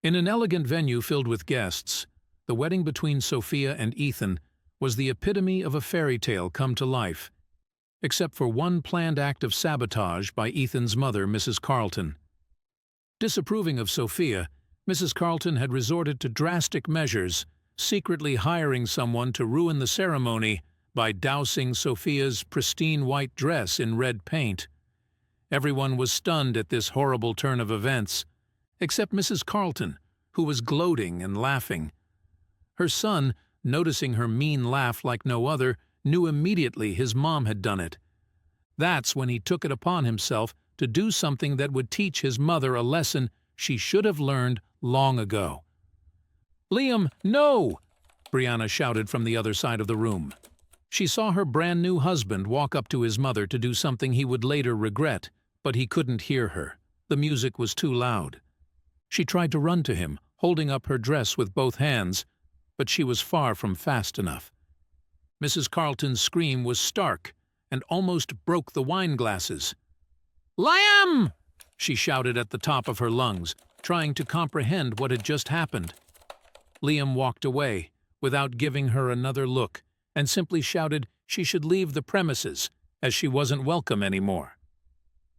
In an elegant venue filled with guests, the wedding between Sophia and Ethan was the epitome of a fairy tale come to life, except for one planned act of sabotage by Ethan's mother, Mrs. Carlton. Disapproving of Sophia, Mrs. Carlton had resorted to drastic measures, secretly hiring someone to ruin the ceremony by dousing Sophia's pristine white dress in red paint. Everyone was stunned at this horrible turn of events, except Mrs. Carlton, who was gloating and laughing. Her son, noticing her mean laugh like no other, knew immediately his mom had done it. That's when he took it upon himself to do something that would teach his mother a lesson she should have learned long ago. "Liam, no!" Brianna shouted from the other side of the room. She saw her brand-new husband walk up to his mother to do something he would later regret, but he couldn't hear her. The music was too loud. She tried to run to him, holding up her dress with both hands, but she was far from fast enough. Mrs. Carlton's scream was stark and almost broke the wine glasses. "Liam!" she shouted at the top of her lungs, trying to comprehend what had just happened. Liam walked away, without giving her another look, and simply shouted she should leave the premises, as she wasn't welcome anymore.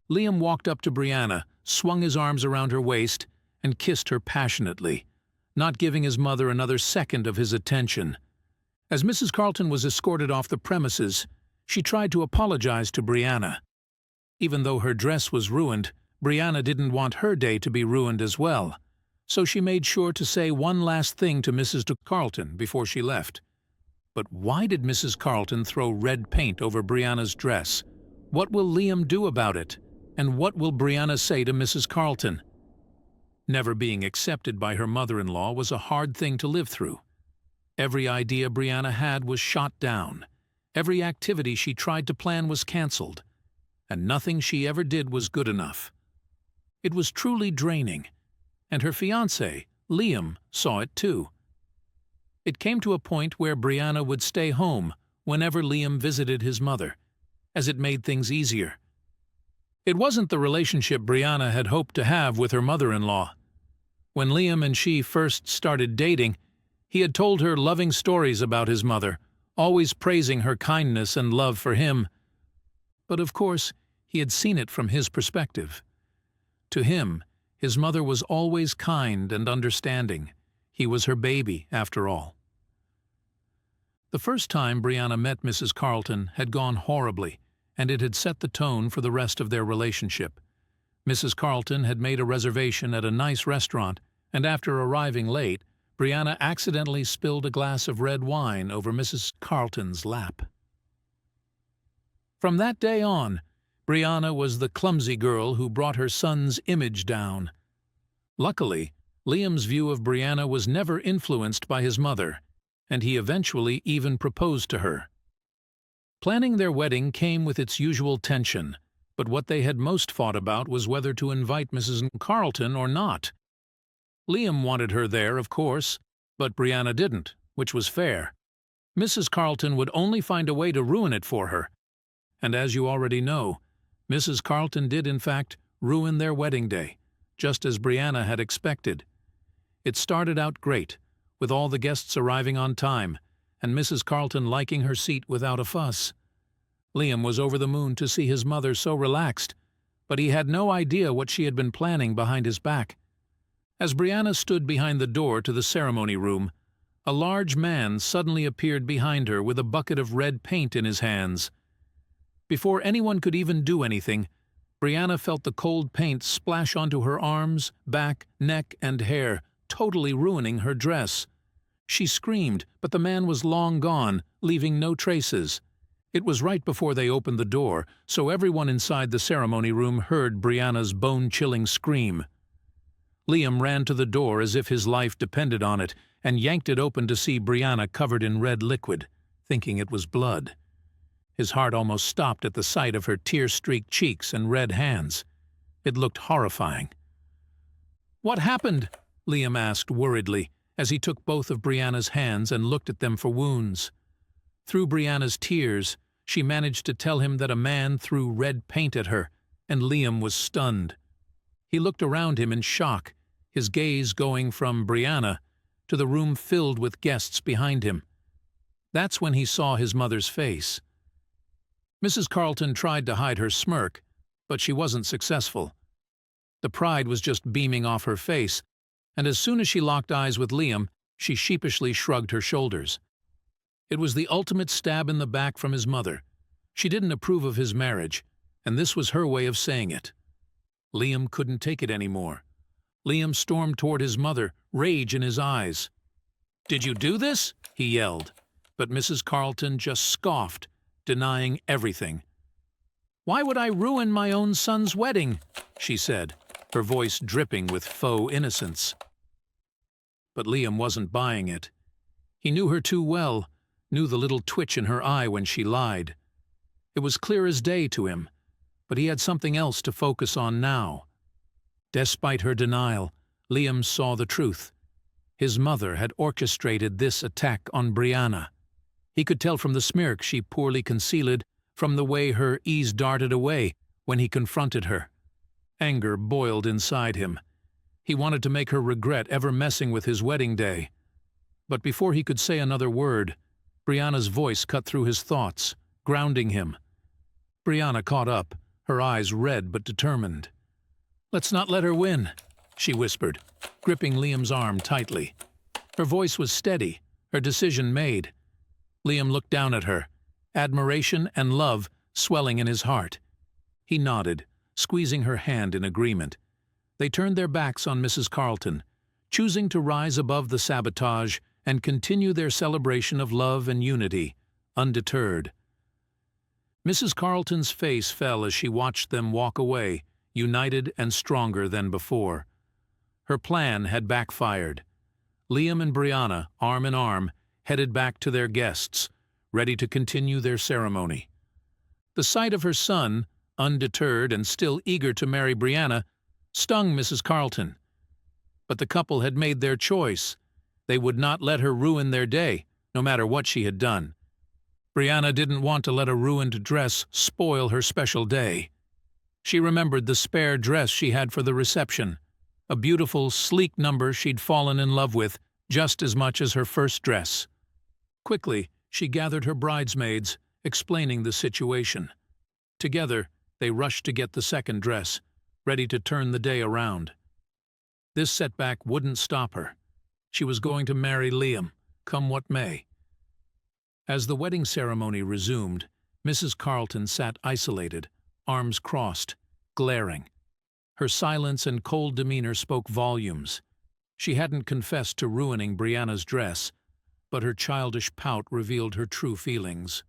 Liam walked up to Brianna, swung his arms around her waist, and kissed her passionately, not giving his mother another second of his attention. As Mrs. Carlton was escorted off the premises, she tried to apologize to Brianna. Even though her dress was ruined, Brianna didn't want her day to be ruined as well, so she made sure to say one last thing to Mrs. Carlton before she left. But why did Mrs. Carlton throw red paint over Brianna's dress? What will Liam do about it? And what will Brianna say to Mrs. Carlton? Never being accepted by her mother-in-law was a hard thing to live through. Every idea Brianna had was shot down. Every activity she tried to plan was cancelled. And nothing she ever did was good enough. It was truly draining, and her fiancé, Liam, saw it too. It came to a point where Brianna would stay home whenever Liam visited his mother, as it made things easier. It wasn't the relationship Brianna had hoped to have with her mother-in-law. When Liam and she first started dating, he had told her loving stories about his mother, always praising her kindness and love for him. But of course, he had seen it from his perspective. To him, his mother was always kind and understanding. He was her baby, after all. The first time Brianna met Mrs. Carlton had gone horribly, and it had set the tone for the rest of their relationship. Mrs. Carlton had made a reservation at a nice restaurant, and after arriving late, Brianna accidentally spilled a glass of red wine over Mrs. Carlton's lap. From that day on, Brianna was the clumsy girl who brought her son's image down. Luckily, Liam's view of Brianna was never influenced by his mother, and he eventually even proposed to her. Planning their wedding came with its usual tension, but what they had most fought about was whether to invite Mrs. Carlton or not. Liam wanted her there, of course, but Brianna didn't, which was fair. Mrs. Carlton would only find a way to ruin it for her. And as you already know, Mrs. Carlton did in fact ruin their wedding day, just as Brianna had expected. It started out great, with all the guests arriving on time, and Mrs. Carlton liking her seat without a fuss. Liam was over the moon to see his mother so relaxed, but he had no idea what she had been planning behind his back. As Brianna stood behind the door to the ceremony room, a large man suddenly appeared behind her with a bucket of red paint in his hands. Before anyone could even do anything, Brianna felt the cold paint splash onto her arms, back, neck, and hair, totally ruining her dress. She screamed, but the man was long gone, leaving no traces. It was right before they opened the door, so everyone inside the ceremony room heard Brianna's bone-chilling scream. Liam ran to the door as if his life depended on it, and yanked it open to see Brianna covered in red liquid, thinking it was blood. His heart almost stopped at the sight of her tear-streaked cheeks and red hands. It looked horrifying. "What happened?" Liam asked worriedly, as he took both of Brianna's hands and looked at them for wounds. Through Brianna's tears, she managed to tell him that a man threw red paint at her, and Liam was stunned. He looked around him in shock, his gaze going from Brianna to the room filled with guests behind him. That's when he saw his mother's face. Mrs. Carlton tried to hide her smirk, but she wasn't successful. The pride was just beaming off her face, and as soon as she locked eyes with Liam, she sheepishly shrugged her shoulders. It was the ultimate stab in the back from his mother. She didn't approve of his marriage, and this was her way of saying it. Liam couldn't take it anymore. Liam stormed toward his mother, rage in his eyes. "Did you do this?" he yelled, but Mrs. Carlton just scoffed, denying everything. "Why would I ruin my own son's wedding?" she said, her voice dripping with faux innocence. But Liam wasn't buying it. He knew her too well, knew the little twitch in her eye when she lied. It was clear as day to him, but he had something else to focus on now. Despite her denial, Liam saw the truth. His mother had orchestrated this attack on Brianna. He could tell from the smirk she poorly concealed, from the way her ease darted away when he confronted her. Anger boiled inside him. He wanted to make her regret ever messing with his wedding day. But before he could say another word, Brianna's voice cut through his thoughts, grounding him. Brianna caught up, her eyes red but determined. "Let's not let her win," she whispered, gripping Liam's arm tightly. Her voice was steady, her decision made. Liam looked down at her, admiration and love swelling in his heart. He nodded, squeezing her hand in agreement. They turned their backs on Mrs. Carlton, choosing to rise above the sabotage and continue their celebration of love and unity, undeterred. Mrs. Carlton's face fell as she watched them walk away, united and stronger than before. Her plan had backfired. Liam and Brianna, arm in arm, headed back to their guests, ready to continue their ceremony. The sight of her son, undeterred and still eager to marry Brianna, stung Mrs. Carlton. But the couple had made their choice. They would not let her ruin their day, no matter what she had done. Brianna didn't want to let a ruined dress spoil her special day. She remembered the spare dress she had for the reception, a beautiful, sleek number she'd fallen in love with just as much as her first dress. Quickly, she gathered her bridesmaids, explaining the situation. Together, they rushed to get the second dress, ready to turn the day around. This setback wouldn't stop her. She was going to marry Liam, come what may. As the wedding ceremony resumed, Mrs. Carlton sat isolated, arms crossed, glaring. Her silence and cold demeanor spoke volumes. She hadn't confessed to ruining Brianna's dress, but her childish pout revealed her true feelings.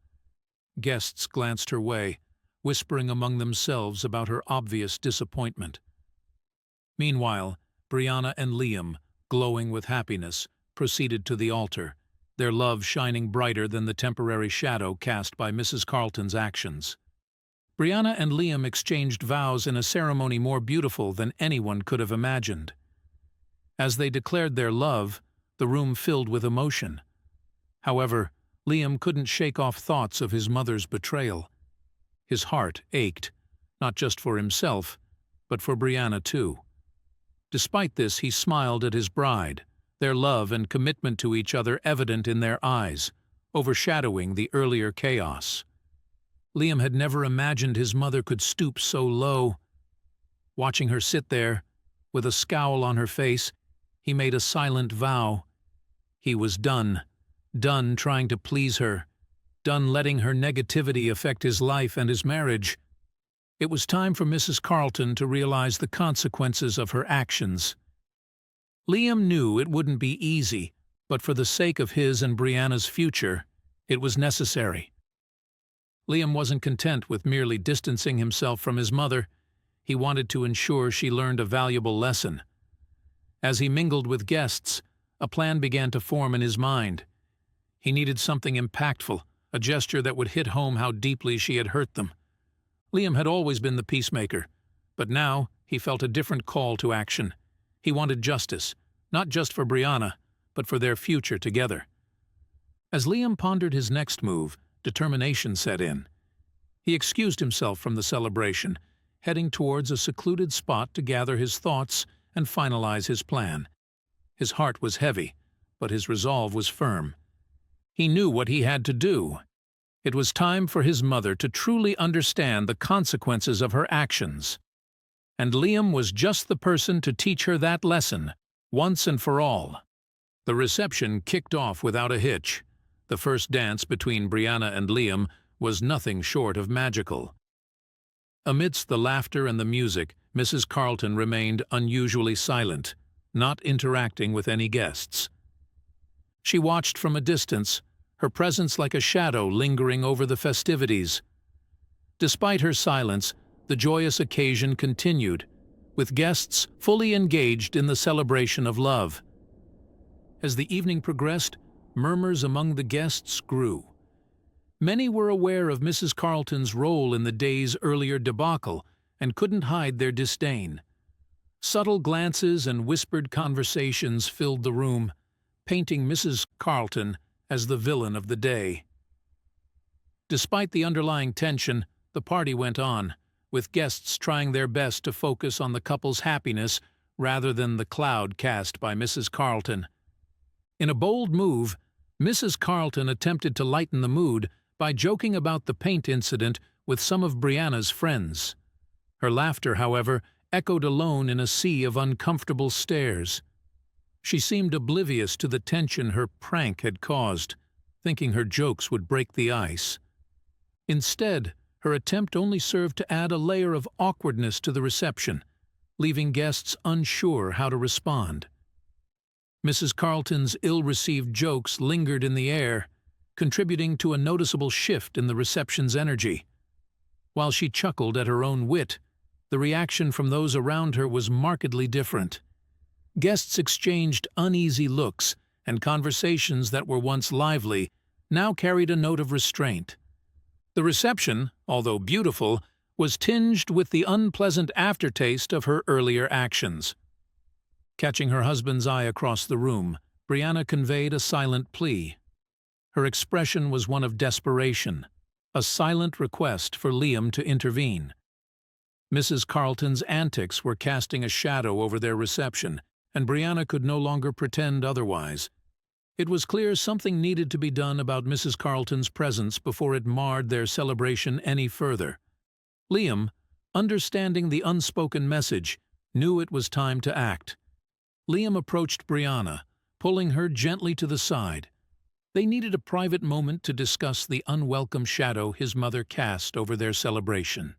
Guests glanced her way, whispering among themselves about her obvious disappointment. Meanwhile, Brianna and Liam, glowing with happiness, proceeded to the altar, their love shining brighter than the temporary shadow cast by Mrs. Carlton's actions. Brianna and Liam exchanged vows in a ceremony more beautiful than anyone could have imagined. As they declared their love, the room filled with emotion. However, Liam couldn't shake off thoughts of his mother's betrayal. His heart ached, not just for himself, but for Brianna too. Despite this, he smiled at his bride, their love and commitment to each other evident in their eyes, overshadowing the earlier chaos. Liam had never imagined his mother could stoop so low. Watching her sit there, with a scowl on her face, he made a silent vow. He was done trying to please her, done letting her negativity affect his life and his marriage. It was time for Mrs. Carlton to realize the consequences of her actions. Liam knew it wouldn't be easy, but for the sake of his and Brianna's future, it was necessary. Liam wasn't content with merely distancing himself from his mother. He wanted to ensure she learned a valuable lesson. As he mingled with guests, a plan began to form in his mind. He needed something impactful, a gesture that would hit home how deeply she had hurt them. Liam had always been the peacemaker, but now he felt a different call to action. He wanted justice, not just for Brianna, but for their future together. As Liam pondered his next move, determination set in. He excused himself from the celebration, heading towards a secluded spot to gather his thoughts and finalize his plan. His heart was heavy, but his resolve was firm. He knew what he had to do. It was time for his mother to truly understand the consequences of her actions. And Liam was just the person to teach her that lesson, once and for all. The reception kicked off without a hitch. The first dance between Brianna and Liam was nothing short of magical. Amidst the laughter and the music, Mrs. Carleton remained unusually silent, not interacting with any guests. She watched from a distance, her presence like a shadow lingering over the festivities. Despite her silence, the joyous occasion continued, with guests fully engaged in the celebration of love. As the evening progressed, murmurs among the guests grew. Many were aware of Mrs. Carleton's role in the day's earlier debacle and couldn't hide their disdain. Subtle glances and whispered conversations filled the room, painting Mrs. Carleton as the villain of the day. Despite the underlying tension, the party went on, with guests trying their best to focus on the couple's happiness rather than the cloud cast by Mrs. Carleton. In a bold move, Mrs. Carleton attempted to lighten the mood by joking about the paint incident with some of Brianna's friends. Her laughter, however, echoed alone in a sea of uncomfortable stares. She seemed oblivious to the tension her prank had caused, thinking her jokes would break the ice. Instead, her attempt only served to add a layer of awkwardness to the reception, leaving guests unsure how to respond. Mrs. Carleton's ill-received jokes lingered in the air, contributing to a noticeable shift in the reception's energy. While she chuckled at her own wit, the reaction from those around her was markedly different. Guests exchanged uneasy looks, and conversations that were once lively now carried a note of restraint. The reception, although beautiful, was tinged with the unpleasant aftertaste of her earlier actions. Catching her husband's eye across the room, Brianna conveyed a silent plea. Her expression was one of desperation, a silent request for Liam to intervene. Mrs. Carleton's antics were casting a shadow over their reception, and Brianna could no longer pretend otherwise. It was clear something needed to be done about Mrs. Carleton's presence before it marred their celebration any further. Liam, understanding the unspoken message, knew it was time to act. Liam approached Brianna, pulling her gently to the side. They needed a private moment to discuss the unwelcome shadow his mother cast over their celebration.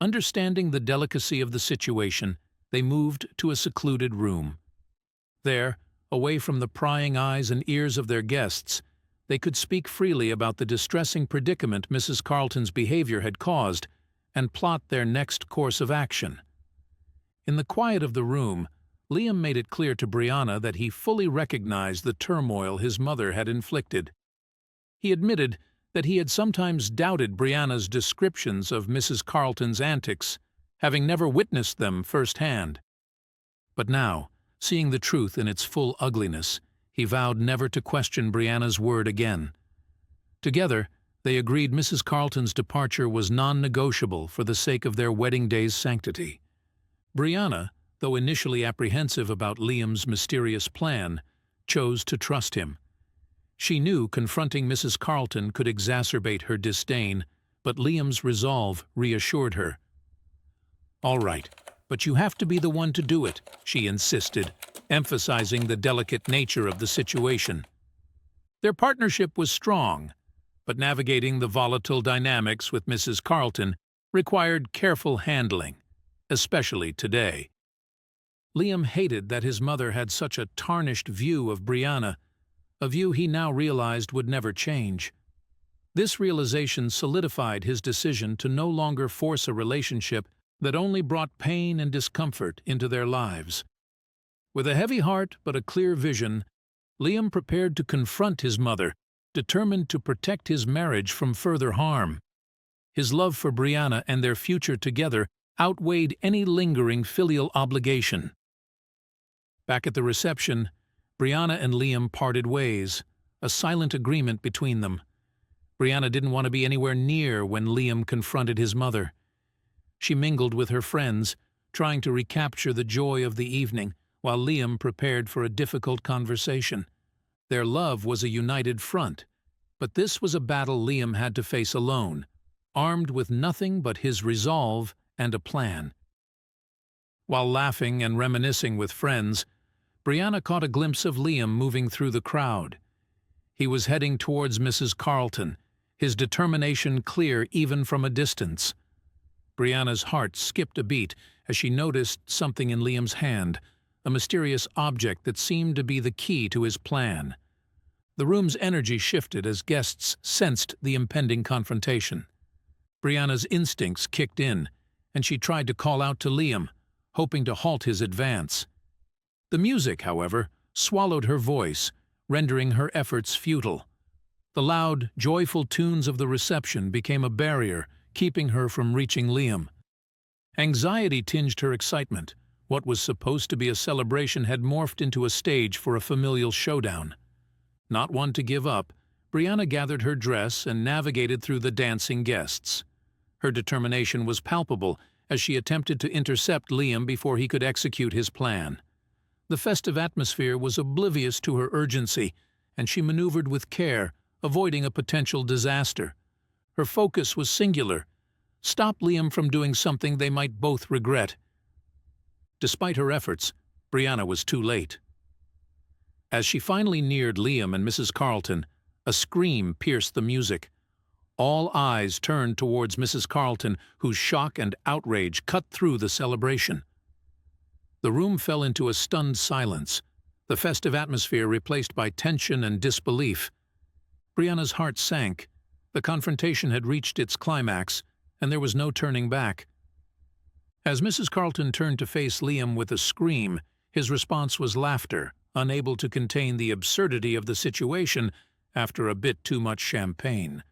Understanding the delicacy of the situation, they moved to a secluded room. There, away from the prying eyes and ears of their guests, they could speak freely about the distressing predicament Mrs. Carleton's behavior had caused and plot their next course of action. In the quiet of the room, Liam made it clear to Brianna that he fully recognized the turmoil his mother had inflicted. He admitted that he had sometimes doubted Brianna's descriptions of Mrs. Carleton's antics, having never witnessed them firsthand. But now, seeing the truth in its full ugliness, he vowed never to question Brianna's word again. Together, they agreed Mrs. Carleton's departure was non-negotiable for the sake of their wedding day's sanctity. Brianna, though initially apprehensive about Liam's mysterious plan, chose to trust him. She knew confronting Mrs. Carleton could exacerbate her disdain, but Liam's resolve reassured her. "All right, but you have to be the one to do it," she insisted, emphasizing the delicate nature of the situation. Their partnership was strong, but navigating the volatile dynamics with Mrs. Carleton required careful handling, especially today. Liam hated that his mother had such a tarnished view of Brianna, a view he now realized would never change. This realization solidified his decision to no longer force a relationship that only brought pain and discomfort into their lives. With a heavy heart but a clear vision, Liam prepared to confront his mother, determined to protect his marriage from further harm. His love for Brianna and their future together outweighed any lingering filial obligation. Back at the reception, Brianna and Liam parted ways, a silent agreement between them. Brianna didn't want to be anywhere near when Liam confronted his mother. She mingled with her friends, trying to recapture the joy of the evening while Liam prepared for a difficult conversation. Their love was a united front, but this was a battle Liam had to face alone, armed with nothing but his resolve and a plan. While laughing and reminiscing with friends, Brianna caught a glimpse of Liam moving through the crowd. He was heading towards Mrs. Carleton, his determination clear even from a distance. Brianna's heart skipped a beat as she noticed something in Liam's hand, a mysterious object that seemed to be the key to his plan. The room's energy shifted as guests sensed the impending confrontation. Brianna's instincts kicked in, and she tried to call out to Liam, hoping to halt his advance. The music, however, swallowed her voice, rendering her efforts futile. The loud, joyful tunes of the reception became a barrier, keeping her from reaching Liam. Anxiety tinged her excitement. What was supposed to be a celebration had morphed into a stage for a familial showdown. Not one to give up, Brianna gathered her dress and navigated through the dancing guests. Her determination was palpable as she attempted to intercept Liam before he could execute his plan. The festive atmosphere was oblivious to her urgency, and she maneuvered with care, avoiding a potential disaster. Her focus was singular: stop Liam from doing something they might both regret. Despite her efforts, Brianna was too late. As she finally neared Liam and Mrs. Carleton, a scream pierced the music. All eyes turned towards Mrs. Carleton, whose shock and outrage cut through the celebration. The room fell into a stunned silence, the festive atmosphere replaced by tension and disbelief. Brianna's heart sank. The confrontation had reached its climax, and there was no turning back. As Mrs. Carleton turned to face Liam with a scream, his response was laughter, unable to contain the absurdity of the situation after a bit too much champagne.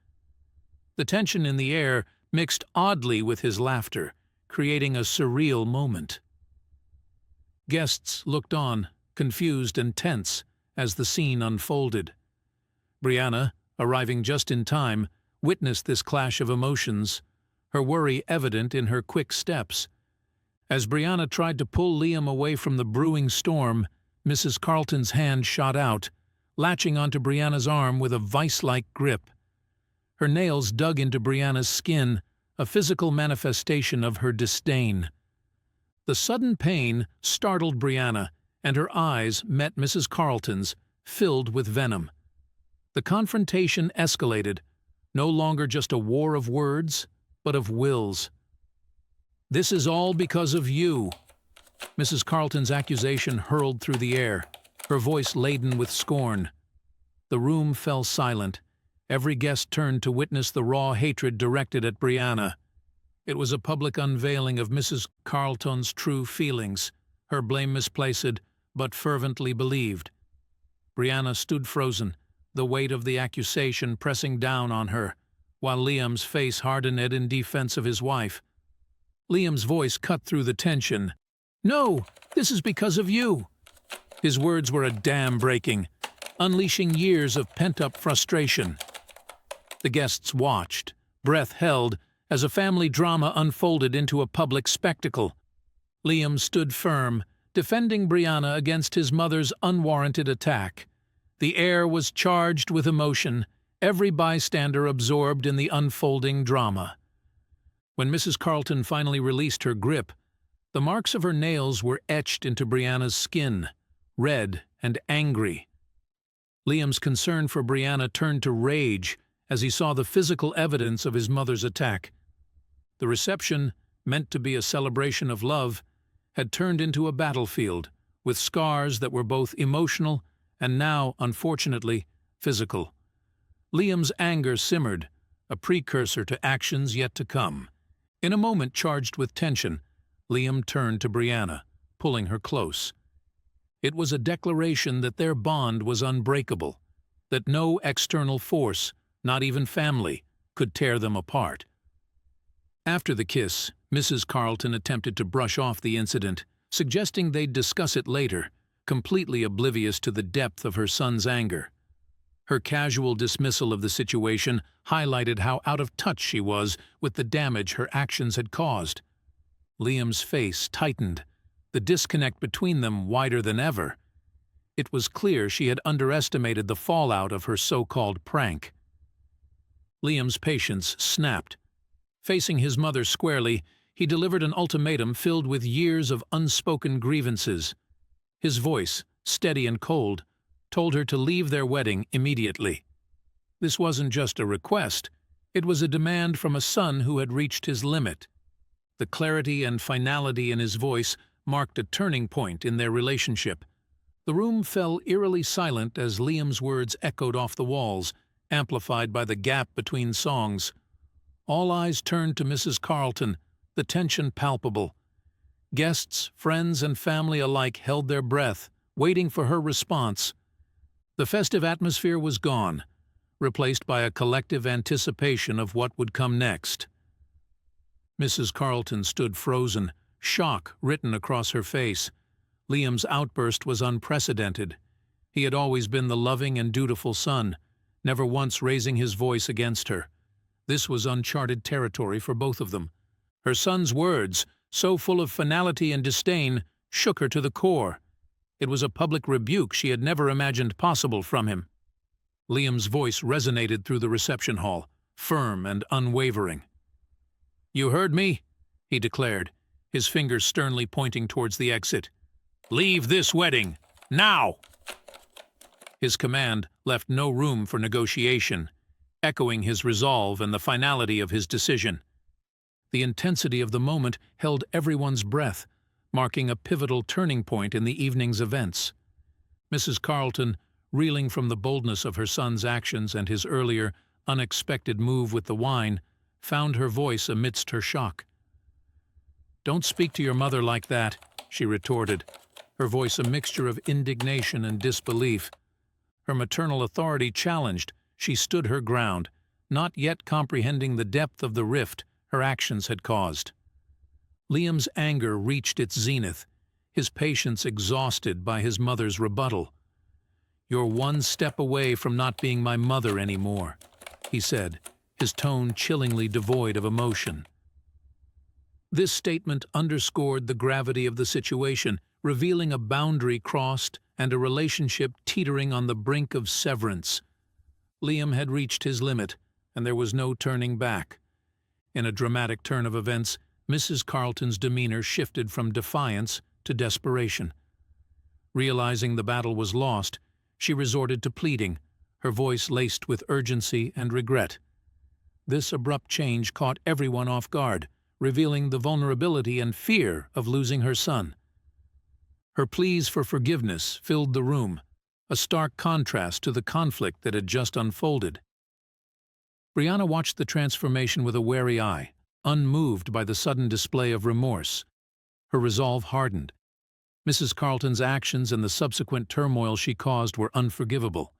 The tension in the air mixed oddly with his laughter, creating a surreal moment. Guests looked on, confused and tense, as the scene unfolded. Brianna, arriving just in time, witnessed this clash of emotions, her worry evident in her quick steps. As Brianna tried to pull Liam away from the brewing storm, Mrs. Carleton's hand shot out, latching onto Brianna's arm with a vice-like grip. Her nails dug into Brianna's skin, a physical manifestation of her disdain. The sudden pain startled Brianna, and her eyes met Mrs. Carleton's, filled with venom. The confrontation escalated, no longer just a war of words, but of wills. "This is all because of you." Mrs. Carleton's accusation hurled through the air, her voice laden with scorn. The room fell silent. Every guest turned to witness the raw hatred directed at Brianna. It was a public unveiling of Mrs. Carleton's true feelings, her blame misplaced, but fervently believed. Brianna stood frozen, the weight of the accusation pressing down on her, while Liam's face hardened in defense of his wife. Liam's voice cut through the tension. "No, this is because of you." His words were a dam breaking, unleashing years of pent-up frustration. The guests watched, breath held, as a family drama unfolded into a public spectacle. Liam stood firm, defending Brianna against his mother's unwarranted attack. The air was charged with emotion, every bystander absorbed in the unfolding drama. When Mrs. Carleton finally released her grip, the marks of her nails were etched into Brianna's skin, red and angry. Liam's concern for Brianna turned to rage as he saw the physical evidence of his mother's attack. The reception, meant to be a celebration of love, had turned into a battlefield, with scars that were both emotional and now, unfortunately, physical. Liam's anger simmered, a precursor to actions yet to come. In a moment charged with tension, Liam turned to Brianna, pulling her close. It was a declaration that their bond was unbreakable, that no external force, not even family, could tear them apart. After the kiss, Mrs. Carleton attempted to brush off the incident, suggesting they'd discuss it later, completely oblivious to the depth of her son's anger. Her casual dismissal of the situation highlighted how out of touch she was with the damage her actions had caused. Liam's face tightened, the disconnect between them wider than ever. It was clear she had underestimated the fallout of her so-called prank. Liam's patience snapped. Facing his mother squarely, he delivered an ultimatum filled with years of unspoken grievances. His voice, steady and cold, told her to leave their wedding immediately. This wasn't just a request. It was a demand from a son who had reached his limit. The clarity and finality in his voice marked a turning point in their relationship. The room fell eerily silent as Liam's words echoed off the walls, amplified by the gap between songs. All eyes turned to Mrs. Carleton, the tension palpable. Guests, friends, and family alike held their breath, waiting for her response. The festive atmosphere was gone, replaced by a collective anticipation of what would come next. Mrs. Carleton stood frozen, shock written across her face. Liam's outburst was unprecedented. He had always been the loving and dutiful son, never once raising his voice against her. This was uncharted territory for both of them. Her son's words, so full of finality and disdain, shook her to the core. It was a public rebuke she had never imagined possible from him. Liam's voice resonated through the reception hall, firm and unwavering. "You heard me," he declared, his fingers sternly pointing towards the exit. "Leave this wedding, now!" His command left no room for negotiation, echoing his resolve and the finality of his decision. The intensity of the moment held everyone's breath, marking a pivotal turning point in the evening's events. Mrs. Carleton, reeling from the boldness of her son's actions and his earlier, unexpected move with the wine, found her voice amidst her shock. "Don't speak to your mother like that," she retorted, her voice a mixture of indignation and disbelief. Her maternal authority challenged, she stood her ground, not yet comprehending the depth of the rift her actions had caused. Liam's anger reached its zenith, his patience exhausted by his mother's rebuttal. "You're one step away from not being my mother anymore," he said, his tone chillingly devoid of emotion. This statement underscored the gravity of the situation, revealing a boundary crossed and a relationship teetering on the brink of severance. Liam had reached his limit, and there was no turning back. In a dramatic turn of events, Mrs. Carleton's demeanor shifted from defiance to desperation. Realizing the battle was lost, she resorted to pleading, her voice laced with urgency and regret. This abrupt change caught everyone off guard, revealing the vulnerability and fear of losing her son. Her pleas for forgiveness filled the room, a stark contrast to the conflict that had just unfolded. Brianna watched the transformation with a wary eye, unmoved by the sudden display of remorse. Her resolve hardened. Mrs. Carleton's actions and the subsequent turmoil she caused were unforgivable.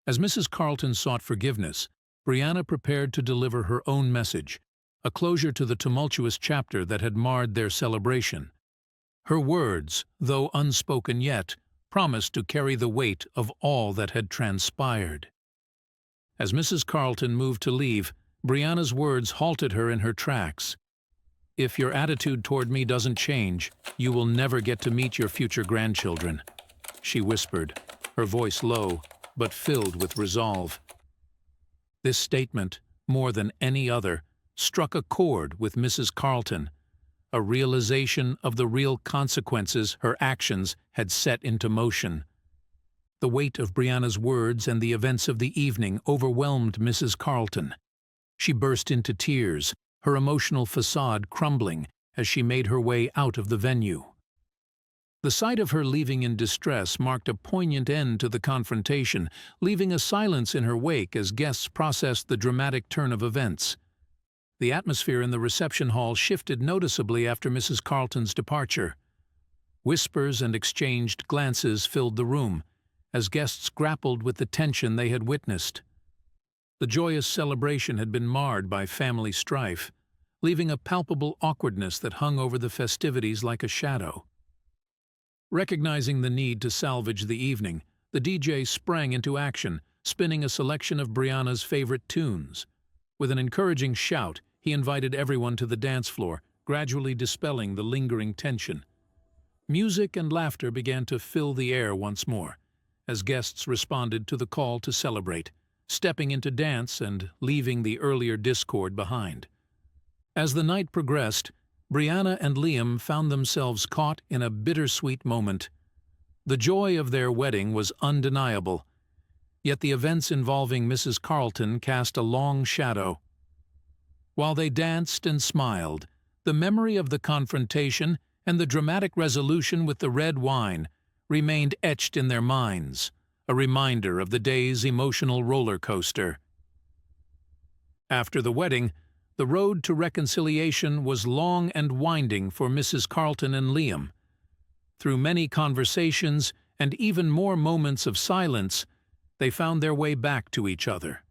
As Mrs. Carleton sought forgiveness, Brianna prepared to deliver her own message, a closure to the tumultuous chapter that had marred their celebration. Her words, though unspoken yet, promised to carry the weight of all that had transpired. As Mrs. Carleton moved to leave, Brianna's words halted her in her tracks. "If your attitude toward me doesn't change, you will never get to meet your future grandchildren," she whispered, her voice low, but filled with resolve. This statement, more than any other, struck a chord with Mrs. Carleton, a realization of the real consequences her actions had set into motion. The weight of Brianna's words and the events of the evening overwhelmed Mrs. Carleton. She burst into tears, her emotional facade crumbling as she made her way out of the venue. The sight of her leaving in distress marked a poignant end to the confrontation, leaving a silence in her wake as guests processed the dramatic turn of events. The atmosphere in the reception hall shifted noticeably after Mrs. Carleton's departure. Whispers and exchanged glances filled the room, as guests grappled with the tension they had witnessed. The joyous celebration had been marred by family strife, leaving a palpable awkwardness that hung over the festivities like a shadow. Recognizing the need to salvage the evening, the DJ sprang into action, spinning a selection of Brianna's favorite tunes. With an encouraging shout, he invited everyone to the dance floor, gradually dispelling the lingering tension. Music and laughter began to fill the air once more, as guests responded to the call to celebrate, stepping into dance and leaving the earlier discord behind. As the night progressed, Brianna and Liam found themselves caught in a bittersweet moment. The joy of their wedding was undeniable, yet the events involving Mrs. Carlton cast a long shadow. While they danced and smiled, the memory of the confrontation and the dramatic resolution with the red wine remained etched in their minds, a reminder of the day's emotional roller coaster. After the wedding, the road to reconciliation was long and winding for Mrs. Carlton and Liam. Through many conversations and even more moments of silence, they found their way back to each other.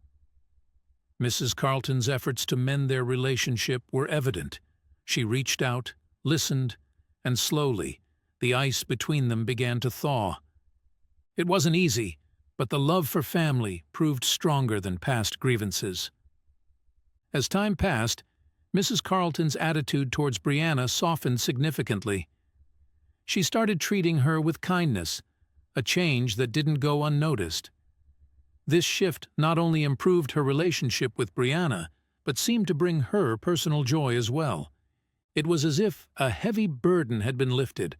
Mrs. Carlton's efforts to mend their relationship were evident. She reached out, listened, and slowly, the ice between them began to thaw. It wasn't easy, but the love for family proved stronger than past grievances. As time passed, Mrs. Carlton's attitude towards Brianna softened significantly. She started treating her with kindness, a change that didn't go unnoticed. This shift not only improved her relationship with Brianna, but seemed to bring her personal joy as well. It was as if a heavy burden had been lifted,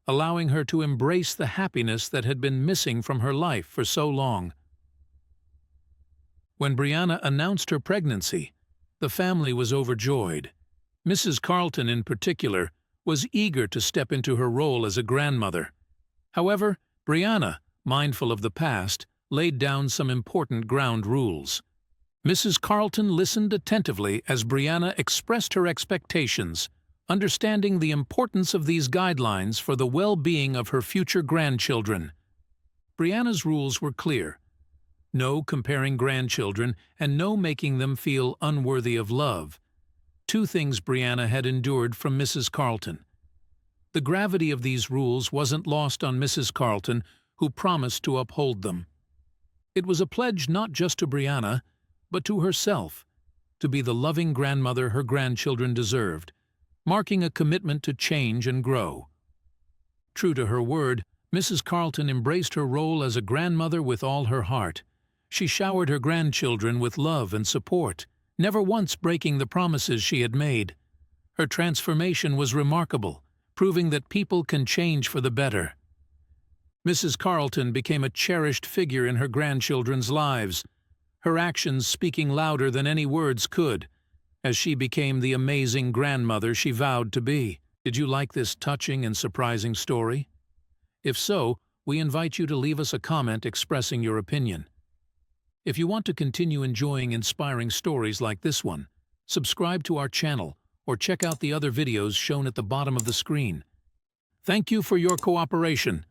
allowing her to embrace the happiness that had been missing from her life for so long. When Brianna announced her pregnancy, the family was overjoyed. Mrs. Carlton, in particular, was eager to step into her role as a grandmother. However, Brianna, mindful of the past, laid down some important ground rules. Mrs. Carlton listened attentively as Brianna expressed her expectations, understanding the importance of these guidelines for the well-being of her future grandchildren. Brianna's rules were clear: no comparing grandchildren and no making them feel unworthy of love. Two things Brianna had endured from Mrs. Carlton. The gravity of these rules wasn't lost on Mrs. Carlton, who promised to uphold them. It was a pledge not just to Brianna, but to herself, to be the loving grandmother her grandchildren deserved, marking a commitment to change and grow. True to her word, Mrs. Carlton embraced her role as a grandmother with all her heart. She showered her grandchildren with love and support, never once breaking the promises she had made. Her transformation was remarkable, proving that people can change for the better. Mrs. Carlton became a cherished figure in her grandchildren's lives, her actions speaking louder than any words could, as she became the amazing grandmother she vowed to be. Did you like this touching and surprising story? If so, we invite you to leave us a comment expressing your opinion. If you want to continue enjoying inspiring stories like this one, subscribe to our channel or check out the other videos shown at the bottom of the screen. Thank you for your cooperation.